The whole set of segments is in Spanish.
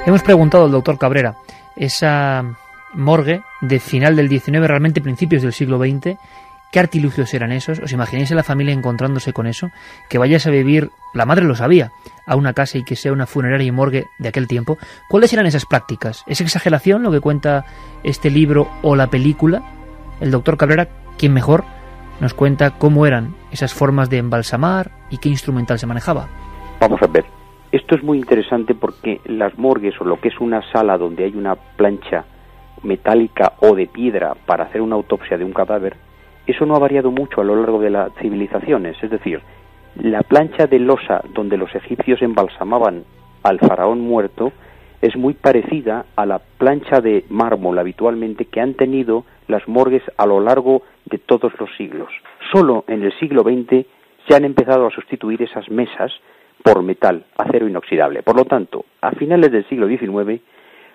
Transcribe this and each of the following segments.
Hemos preguntado al doctor Cabrera, esa morgue de final del XIX, realmente principios del siglo XX, ¿qué artilugios eran esos? ¿Os imagináis a la familia encontrándose con eso? Que vayas a vivir, la madre lo sabía, a una casa y que sea una funeraria y morgue de aquel tiempo. ¿Cuáles eran esas prácticas? ¿Es exageración lo que cuenta este libro o la película? El doctor Cabrera, ¿quién mejor?, nos cuenta cómo eran esas formas de embalsamar y qué instrumental se manejaba. Vamos a ver, esto es muy interesante porque las morgues, o lo que es una sala donde hay una plancha metálica o de piedra para hacer una autopsia de un cadáver, eso no ha variado mucho a lo largo de las civilizaciones. Es decir, la plancha de losa donde los egipcios embalsamaban al faraón muerto es muy parecida a la plancha de mármol habitualmente que han tenido las morgues a lo largo de todos los siglos. Solo en el siglo XX se han empezado a sustituir esas mesas por metal, acero inoxidable. Por lo tanto, a finales del siglo XIX,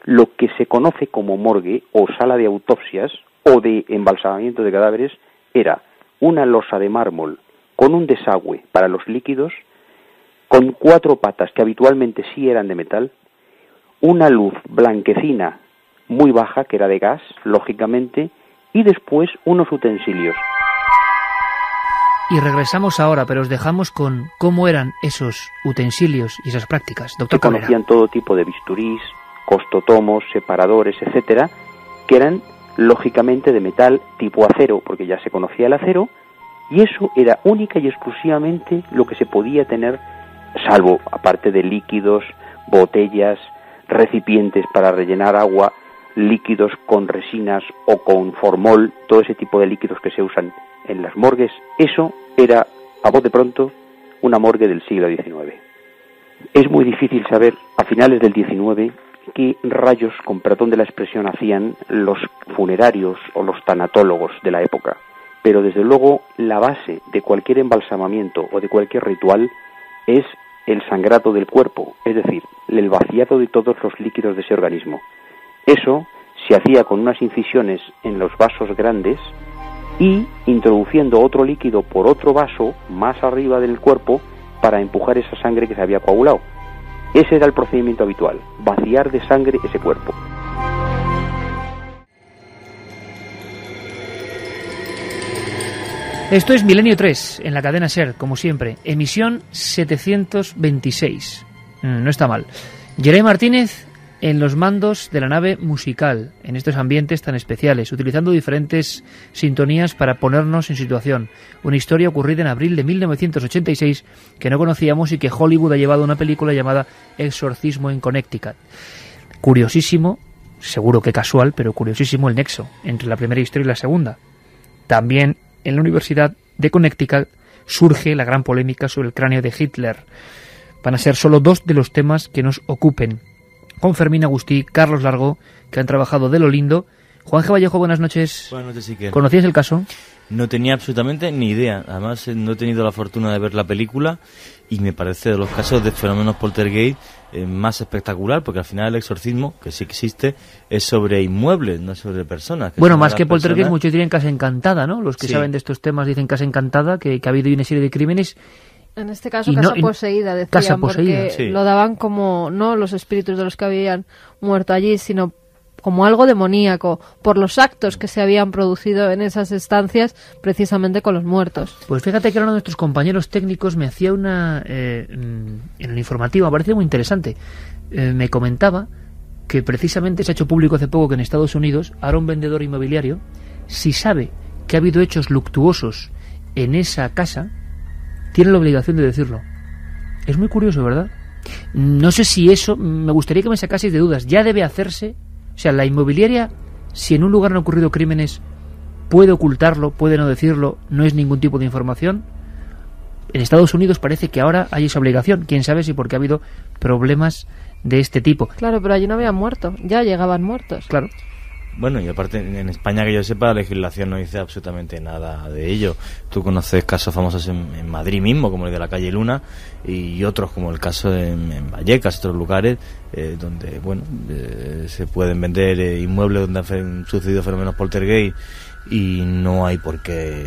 lo que se conoce como morgue o sala de autopsias o de embalsamamiento de cadáveres era una losa de mármol con un desagüe para los líquidos, con 4 patas que habitualmente sí eran de metal, una luz blanquecina muy baja, que era de gas, lógicamente, y después unos utensilios. Y regresamos ahora, pero os dejamos con cómo eran esos utensilios y esas prácticas. Doctor Cabrera. Se conocían todo tipo de bisturís, costotomos, separadores, etcétera, que eran lógicamente de metal tipo acero, porque ya se conocía el acero, y eso era única y exclusivamente lo que se podía tener, salvo, aparte de líquidos, botellas, recipientes para rellenar agua, líquidos con resinas o con formol, todo ese tipo de líquidos que se usan en las morgues. Eso era, a bote pronto, una morgue del siglo XIX. Es muy difícil saber, a finales del XIX, qué rayos, con perdón de la expresión, hacían los funerarios o los tanatólogos de la época, pero desde luego la base de cualquier embalsamamiento o de cualquier ritual es el sangrado del cuerpo, es decir, el vaciado de todos los líquidos de ese organismo. Eso se hacía con unas incisiones en los vasos grandes y introduciendo otro líquido por otro vaso más arriba del cuerpo para empujar esa sangre que se había coagulado. Ese era el procedimiento habitual, vaciar de sangre ese cuerpo. Esto es Milenio 3, en la cadena SER, como siempre, emisión 726. No está mal. Jeremy Martínez en los mandos de la nave musical, en estos ambientes tan especiales, utilizando diferentes sintonías para ponernos en situación. Una historia ocurrida en abril de 1986 que no conocíamos y que Hollywood ha llevado a una película llamada Exorcismo en Connecticut. Curiosísimo, seguro que casual, pero curiosísimo el nexo entre la primera historia y la segunda. También en la Universidad de Connecticut surge la gran polémica sobre el cráneo de Hitler. Van a ser solo 2 de los temas que nos ocupen, con Fermín Agustí, Carlos Largo, que han trabajado de lo lindo. Juan G. Vallejo, buenas noches. Buenas noches, Iker. ¿Conocías el caso? No tenía absolutamente ni idea. Además, no he tenido la fortuna de ver la película y me parece de los casos de fenómenos poltergeist más espectacular, porque al final el exorcismo, que sí existe, es sobre inmuebles, no sobre personas. Bueno, más que poltergeist, muchos dirían Casa Encantada, ¿no? Los que saben de estos temas dicen Casa Encantada, que ha habido una serie de crímenes. En este caso, Casa Poseída, decían, Casa Poseída, porque lo daban como, no los espíritus de los que habían muerto allí, sino como algo demoníaco, por los actos que se habían producido en esas estancias, precisamente con los muertos. Pues fíjate que uno de nuestros compañeros técnicos me hacía una... en el informativo, me parecía muy interesante. Me comentaba que precisamente se ha hecho público hace poco que en Estados Unidos, ahora un vendedor inmobiliario, si sabe que ha habido hechos luctuosos en esa casa, tiene la obligación de decirlo. Es muy curioso, ¿verdad? No sé si eso, me gustaría que me sacaseis de dudas. Ya debe hacerse, o sea, la inmobiliaria, si en un lugar han ocurrido crímenes, puede ocultarlo, puede no decirlo, no es ningún tipo de información. En Estados Unidos parece que ahora hay esa obligación. Quién sabe si porque ha habido problemas de este tipo. Claro, pero allí no habían muerto, ya llegaban muertos. Claro. Bueno, y aparte, en España, que yo sepa, la legislación no dice absolutamente nada de ello. Tú conoces casos famosos en Madrid mismo, como el de la calle Luna, y otros como el caso en Vallecas, otros lugares donde, bueno, se pueden vender inmuebles donde han sucedido fenómenos poltergeist y no hay por qué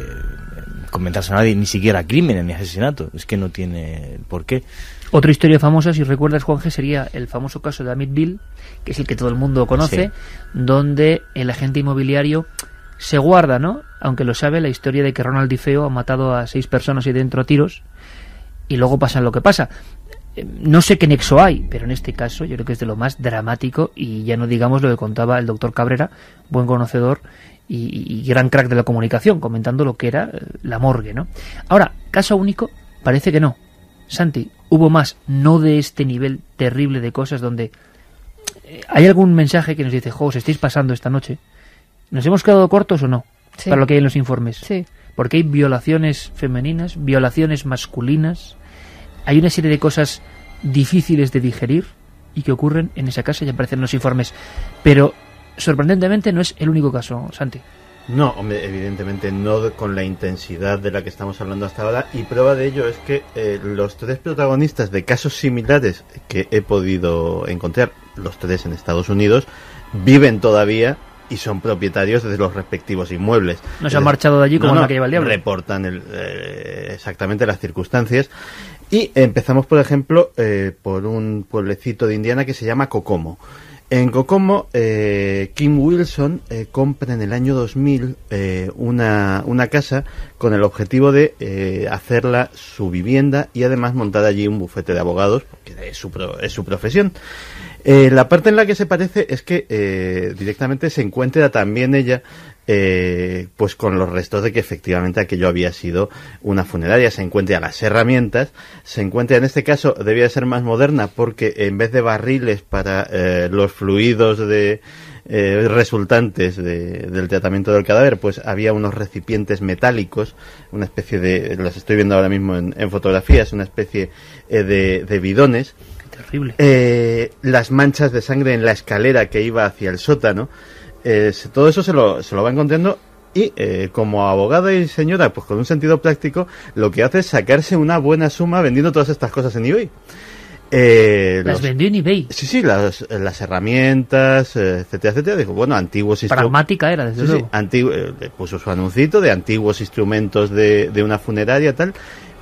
comentarse a nadie, ni siquiera crímenes ni asesinatos, es que no tiene por qué. Otra historia famosa, si recuerdas, Juanje, sería el famoso caso de Amityville, que es el que todo el mundo conoce, donde el agente inmobiliario se guarda, ¿no?, aunque lo sabe, la historia de que Ronald DiFeo ha matado a 6 personas ahí dentro a tiros, y luego pasa lo que pasa. No sé qué nexo hay, pero en este caso yo creo que es de lo más dramático, y ya no digamos lo que contaba el doctor Cabrera, buen conocedor y gran crack de la comunicación, comentando lo que era la morgue, ¿no? Ahora, caso único, parece que no. Santi, hubo más, no de este nivel terrible de cosas donde hay algún mensaje que nos dice, os estáis pasando esta noche. ¿Nos hemos quedado cortos o no? Sí. Para lo que hay en los informes. Sí. Porque hay violaciones femeninas, violaciones masculinas, hay una serie de cosas difíciles de digerir y que ocurren en esa casa y aparecen en los informes. Pero, sorprendentemente, no es el único caso, Santi. No, hombre, evidentemente no con la intensidad de la que estamos hablando hasta ahora, y prueba de ello es que los 3 protagonistas de casos similares que he podido encontrar, los 3 en Estados Unidos, viven todavía y son propietarios de los respectivos inmuebles. No se han marchado de allí como la que lleva el diablo. Reportan exactamente las circunstancias. Y empezamos, por ejemplo, por un pueblecito de Indiana que se llama Kokomo. En Kokomo, Kim Wilson compra en el año 2000 una casa con el objetivo de hacerla su vivienda y además montar allí un bufete de abogados, porque es su profesión. La parte en la que se parece es que directamente se encuentra también ella pues con los restos de que efectivamente aquello había sido una funeraria. Se encuentra las herramientas, se encuentra, en este caso debía ser más moderna porque en vez de barriles para los fluidos resultantes del tratamiento del cadáver, pues había unos recipientes metálicos, una especie de, los estoy viendo ahora mismo en fotografías, una especie de bidones. Terrible. Las manchas de sangre en la escalera que iba hacia el sótano, todo eso se lo va encontrando, y como abogada y señora, pues con un sentido práctico, lo que hace es sacarse una buena suma vendiendo todas estas cosas en eBay. Las vendió en eBay. Sí, las herramientas, etcétera, etcétera. Dijo, bueno, antiguos instrumentos. Pragmática era, desde luego. Le puso su anuncito de antiguos instrumentos de una funeraria, tal.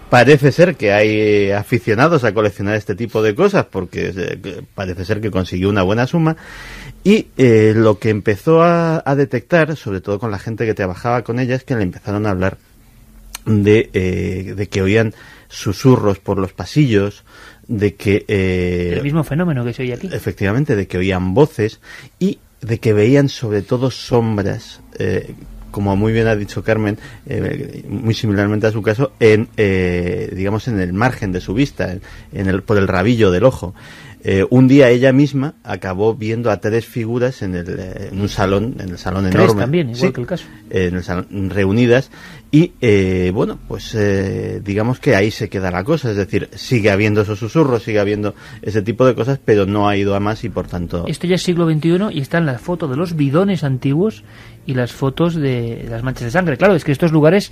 Parece ser que hay aficionados a coleccionar este tipo de cosas, porque parece ser que consiguió una buena suma. Y lo que empezó a detectar, sobre todo con la gente que trabajaba con ella, es que le empezaron a hablar de que oían susurros por los pasillos, de que... el mismo fenómeno que se oye aquí. Efectivamente, de que oían voces y de que veían sobre todo sombras, como muy bien ha dicho Carmen, muy similarmente a su caso, digamos en el margen de su vista, por el rabillo del ojo. Un día ella misma acabó viendo a 3 figuras en un salón, en el salón enorme. 3 también, igual que el caso. En el salón, reunidas, y bueno, pues digamos que ahí se queda la cosa, es decir, sigue habiendo esos susurros, sigue habiendo ese tipo de cosas, pero no ha ido a más y por tanto... Esto ya es siglo XXI y están las fotos de los bidones antiguos y las fotos de las manchas de sangre. Claro, es que estos lugares,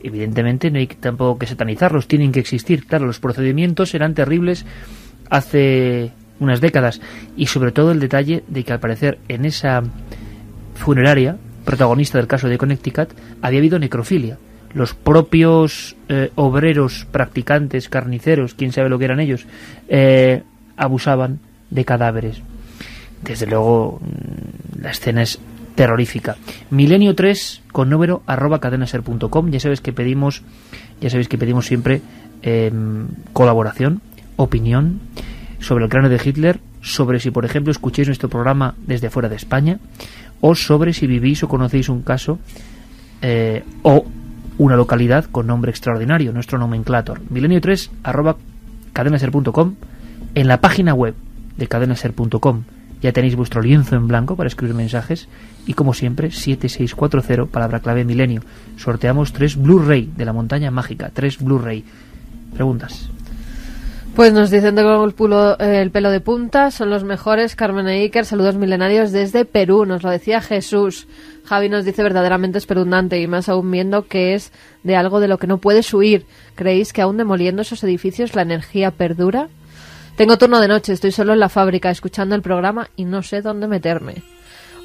evidentemente, no hay tampoco que satanizarlos, tienen que existir. Claro, los procedimientos eran terribles hace unas décadas, y sobre todo el detalle de que al parecer en esa funeraria, protagonista del caso de Connecticut, había habido necrofilia. Los propios obreros, practicantes, carniceros, quién sabe lo que eran ellos, abusaban de cadáveres. Desde luego la escena es terrorífica. Milenio 3 con número @cadenaser.com. Ya sabéis que pedimos siempre colaboración, opinión sobre el cráneo de Hitler, sobre si por ejemplo escucháis nuestro programa desde fuera de España, o sobre si vivís o conocéis un caso o una localidad con nombre extraordinario, nuestro nomenclator. Milenio 3 @cadenaser.com. En la página web de cadenaser.com ya tenéis vuestro lienzo en blanco para escribir mensajes, y como siempre 7640, palabra clave milenio. Sorteamos 3 Blu-ray de la montaña mágica, 3 Blu-ray. Preguntas. Pues nos dicen de el pelo de punta, son los mejores. Carmen e Iker, saludos milenarios desde Perú, nos lo decía Jesús. Javi nos dice verdaderamente espeluznante, y más aún viendo que es de algo de lo que no puedes huir. ¿Creéis que aún demoliendo esos edificios la energía perdura? Tengo turno de noche, estoy solo en la fábrica escuchando el programa y no sé dónde meterme.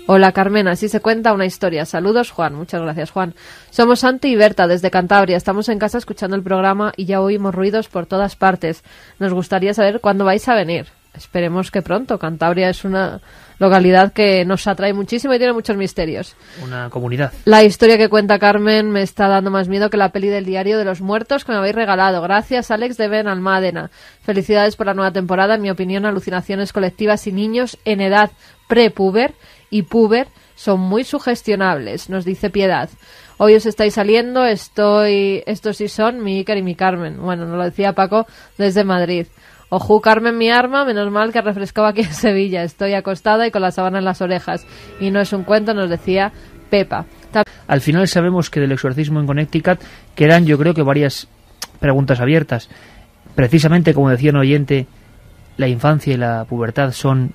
Hola Carmen, así se cuenta una historia. Saludos Juan, muchas gracias Juan. Somos Santi y Berta desde Cantabria. Estamos en casa escuchando el programa y ya oímos ruidos por todas partes. Nos gustaría saber cuándo vais a venir. Esperemos que pronto. Cantabria es una localidad que nos atrae muchísimo y tiene muchos misterios. Una comunidad. La historia que cuenta Carmen me está dando más miedo que la peli del Diario de los Muertos que me habéis regalado. Gracias, Alex de Benalmádena. Felicidades por la nueva temporada. En mi opinión, alucinaciones colectivas y niños en edad prepuber y puber son muy sugestionables, nos dice Piedad. Hoy os estáis saliendo, estos sí son mi Iker y mi Carmen. Bueno, nos lo decía Paco desde Madrid. Ojú, Carmen, mi arma, menos mal que refrescaba aquí en Sevilla. Estoy acostada y con la sábana en las orejas. Y no es un cuento, nos decía Pepa. Al final sabemos que del exorcismo en Connecticut quedan, yo creo que varias preguntas abiertas. Precisamente, como decía un oyente, la infancia y la pubertad son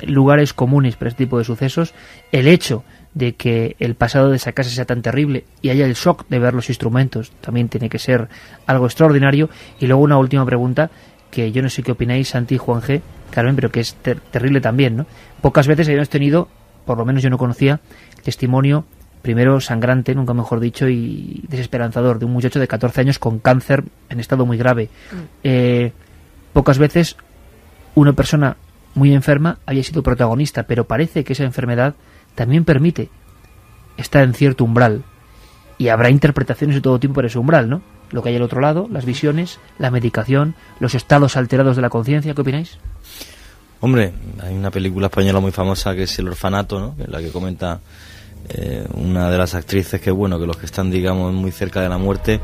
lugares comunes para este tipo de sucesos. El hecho de que el pasado de esa casa sea tan terrible y haya el shock de ver los instrumentos también tiene que ser algo extraordinario. Y luego una última pregunta, que yo no sé qué opináis, Santi, Juan G, Carmen, pero que es terrible también, ¿no? Pocas veces habíamos tenido, por lo menos yo no conocía, testimonio, primero sangrante, nunca mejor dicho, y desesperanzador, de un muchacho de 14 años con cáncer en estado muy grave. Pocas veces una persona muy enferma había sido protagonista, pero parece que esa enfermedad también permite estar en cierto umbral, y habrá interpretaciones de todo tipo por ese umbral, ¿no? Lo que hay al otro lado, las visiones, la medicación, los estados alterados de la conciencia. ¿Qué opináis? Hombre, hay una película española muy famosa que es El orfanato, ¿no? Que es la que comenta una de las actrices, que bueno, que los que están, digamos, muy cerca de la muerte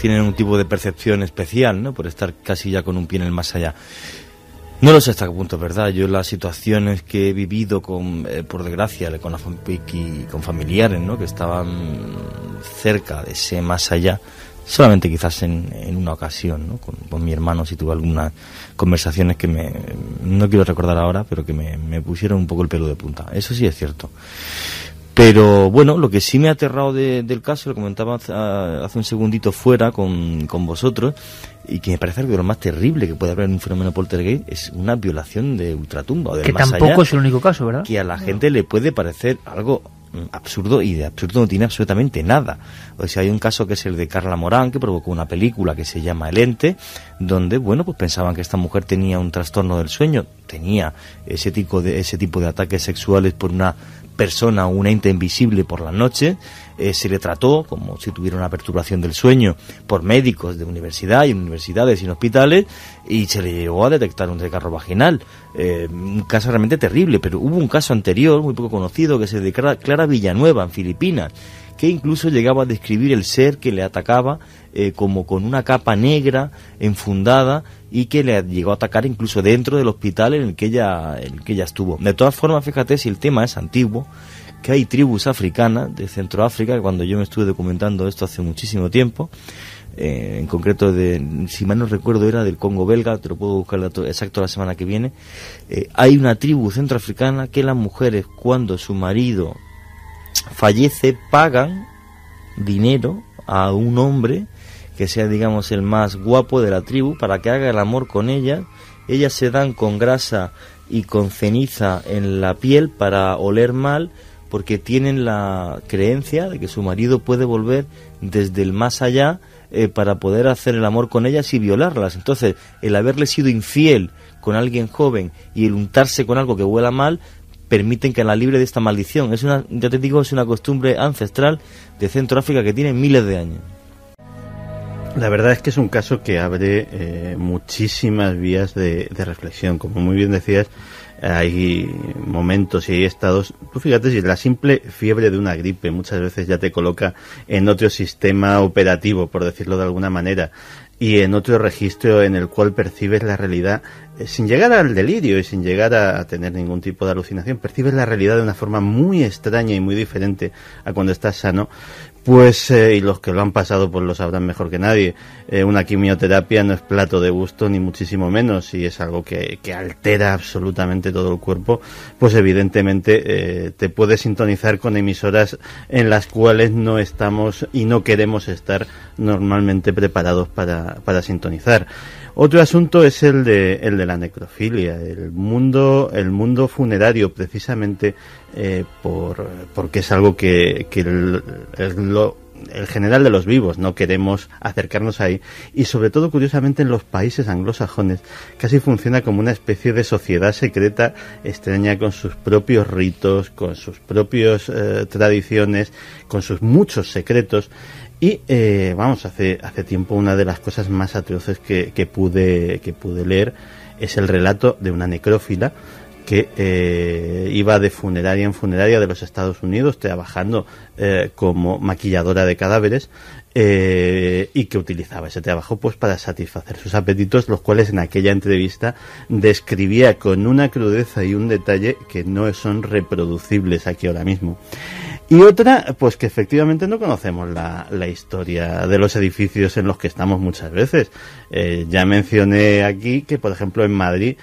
tienen un tipo de percepción especial, ¿no? Por estar casi ya con un pie en el más allá. No lo sé hasta qué punto es verdad. Yo las situaciones que he vivido por desgracia, con familiares, ¿no? Que estaban cerca de ese más allá, solamente quizás en una ocasión, ¿no? Con mi hermano sí tuve algunas conversaciones que no quiero recordar ahora, pero que me pusieron un poco el pelo de punta. Eso sí es cierto. Pero bueno, lo que sí me ha aterrado del caso, lo comentaba hace un segundito fuera con vosotros, y que me parece algo de lo más terrible que puede haber en un fenómeno poltergeist, es una violación de ultratumba o del más allá. Que tampoco es el único caso, ¿verdad? Que a la gente le puede parecer algo absurdo, y de absurdo no tiene absolutamente nada. O sea, hay un caso que es el de Carla Morán, que provocó una película que se llama El Ente, donde, bueno, pues pensaban que esta mujer tenía un trastorno del sueño, tenía ese tipo de ataques sexuales por una persona o un ente invisible por la noche. Se le trató como si tuviera una perturbación del sueño por médicos de universidad y en universidades y en hospitales, y se le llegó a detectar un desgarro vaginal. Un caso realmente terrible. Pero hubo un caso anterior, muy poco conocido, que es el de Clara Villanueva, en Filipinas, que incluso llegaba a describir el ser que le atacaba como con una capa negra enfundada, y que le llegó a atacar incluso dentro del hospital en el que ella estuvo. De todas formas, fíjate, si el tema es antiguo, que hay tribus africanas de Centroáfrica, que cuando yo me estuve documentando esto hace muchísimo tiempo, en concreto si mal no recuerdo era del Congo belga, te lo puedo buscar el dato exacto la semana que viene. Hay una tribu centroafricana que las mujeres, cuando su marido fallece, pagan dinero a un hombre que sea, digamos, el más guapo de la tribu, para que haga el amor con ellas. Ellas se dan con grasa y con ceniza en la piel para oler mal, porque tienen la creencia de que su marido puede volver desde el más allá para poder hacer el amor con ellas y violarlas. Entonces, el haberle sido infiel con alguien joven y el untarse con algo que huela mal, permiten que la libre de esta maldición. Ya te digo, es una costumbre ancestral de Centroáfrica que tiene miles de años. La verdad es que es un caso que abre muchísimas vías de reflexión. Como muy bien decías, hay momentos y hay estados. Tú fíjate, si la simple fiebre de una gripe muchas veces ya te coloca en otro sistema operativo, por decirlo de alguna manera, y en otro registro en el cual percibes la realidad sin llegar al delirio y sin llegar a tener ningún tipo de alucinación. Percibes la realidad de una forma muy extraña y muy diferente a cuando estás sano. Pues, y los que lo han pasado pues lo sabrán mejor que nadie, una quimioterapia no es plato de gusto ni muchísimo menos, y es algo que altera absolutamente todo el cuerpo. Pues evidentemente te puede sintonizar con emisoras en las cuales no estamos y no queremos estar normalmente preparados para sintonizar. Otro asunto es el de la necrofilia, el mundo funerario, precisamente porque es algo que el general de los vivos no queremos acercarnos ahí, y sobre todo, curiosamente, en los países anglosajones casi funciona como una especie de sociedad secreta extraña, con sus propios ritos, con sus propias tradiciones, con sus muchos secretos. Y hace tiempo una de las cosas más atroces que pude leer es el relato de una necrófila que iba de funeraria en funeraria de los Estados Unidos, trabajando como maquilladora de cadáveres, y que utilizaba ese trabajo pues para satisfacer sus apetitos, los cuales en aquella entrevista describía con una crudeza y un detalle que no son reproducibles aquí ahora mismo. Y otra, pues que efectivamente no conocemos la historia de los edificios en los que estamos muchas veces. Ya mencioné aquí que, por ejemplo, en Madrid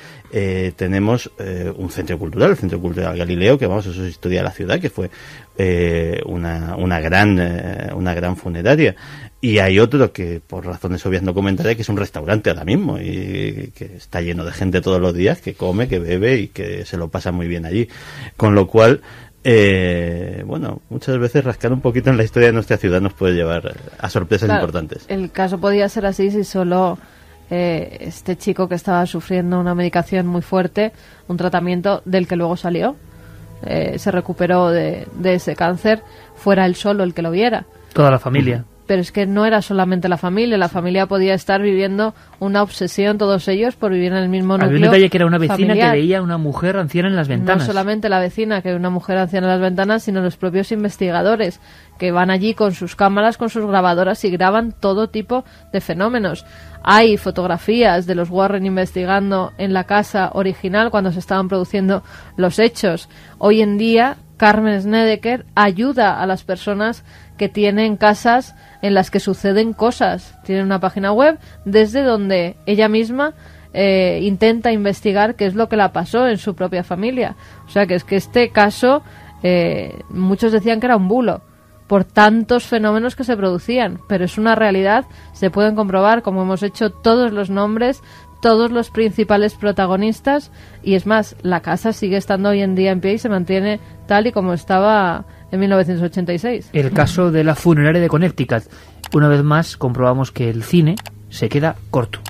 tenemos un centro cultural, el Centro Cultural Galileo, que eso es historia de la ciudad, que fue una gran funeraria. Y hay otro que, por razones obvias, no comentaré, que es un restaurante ahora mismo y que está lleno de gente todos los días, que come, que bebe y que se lo pasa muy bien allí. Con lo cual, muchas veces rascar un poquito en la historia de nuestra ciudad nos puede llevar a sorpresas importantes. El caso podía ser así si solo este chico que estaba sufriendo una medicación muy fuerte, un tratamiento del que luego salió, se recuperó de ese cáncer, fuera él solo el que lo viera. Toda la familia. Pero es que no era solamente la familia podía estar viviendo una obsesión, todos ellos, por vivir en el mismo núcleo. Había un detalle que era una vecina familiar. que veía a una mujer anciana en las ventanas. No solamente la vecina, que ve una mujer anciana en las ventanas, sino los propios investigadores, que van allí con sus cámaras, con sus grabadoras y graban todo tipo de fenómenos. Hay fotografías de los Warren investigando en la casa original cuando se estaban produciendo los hechos. Hoy en día, Carmen Snedeker ayuda a las personas que tienen casas en las que suceden cosas. Tiene una página web desde donde ella misma intenta investigar qué es lo que la pasó en su propia familia. O sea, que es que este caso, muchos decían que era un bulo por tantos fenómenos que se producían, pero es una realidad, se pueden comprobar, como hemos hecho, todos los nombres, todos los principales protagonistas, y es más, la casa sigue estando hoy en día en pie y se mantiene tal y como estaba en 1986. El caso de la funeraria de Connecticut. Una vez más comprobamos que el cine se queda corto.